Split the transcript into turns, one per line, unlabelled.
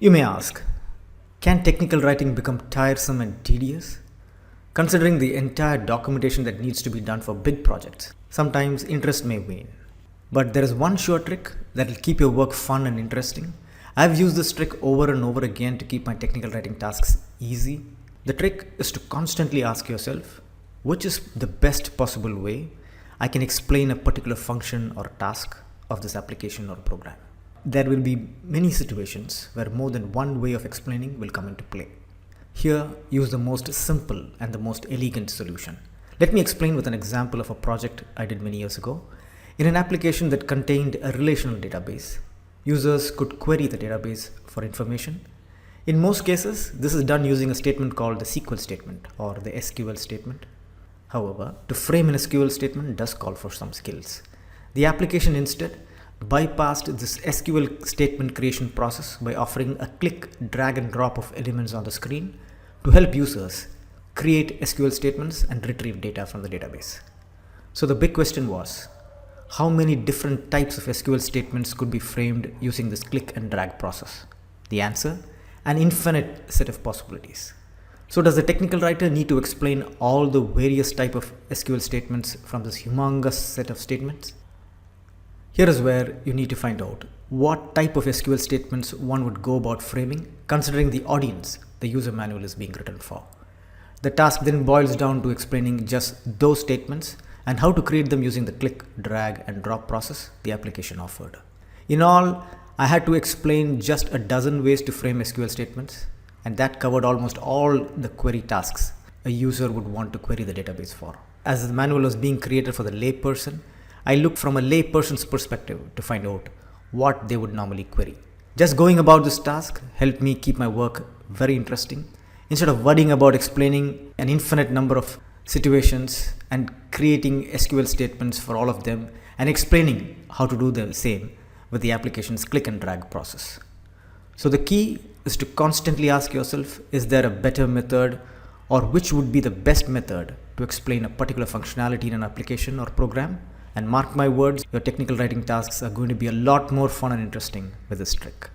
You may ask, can technical writing become tiresome and tedious? Considering the entire documentation that needs to be done for big projects, sometimes interest may wane. But there is one sure trick that will keep your work fun and interesting. I've used this trick over and over again to keep my technical writing tasks easy. The trick is to constantly ask yourself, which is the best possible way I can explain a particular function or task of this application or program. There will be many situations where more than one way of explaining will come into play. Here, use the most simple and the most elegant solution. Let me explain with an example of a project I did many years ago. In an application that contained a relational database, users could query the database for information. In most cases, this is done using a statement called the SQL statement or the SQL statement. However, to frame an SQL statement does call for some skills. The application instead bypassed this SQL statement creation process by offering a click, drag and drop of elements on the screen to help users create SQL statements and retrieve data from the database. So the big question was, how many different types of SQL statements could be framed using this click and drag process? The answer, an infinite set of possibilities. So does the technical writer need to explain all the various types of SQL statements from this humongous set of statements? Here is where you need to find out what type of SQL statements one would go about framing, considering the audience the user manual is being written for. The task then boils down to explaining just those statements and how to create them using the click, drag and drop process the application offered. In all, I had to explain just a dozen ways to frame SQL statements, and that covered almost all the query tasks a user would want to query the database for. As the manual was being created for the layperson, I looked from a layperson's perspective to find out what they would normally query. Just going about this task helped me keep my work very interesting. Instead of worrying about explaining an infinite number of situations and creating SQL statements for all of them and explaining how to do the same with the application's click and drag process. So the key is to constantly ask yourself, is there a better method, or which would be the best method to explain a particular functionality in an application or program? And mark my words, your technical writing tasks are going to be a lot more fun and interesting with this trick.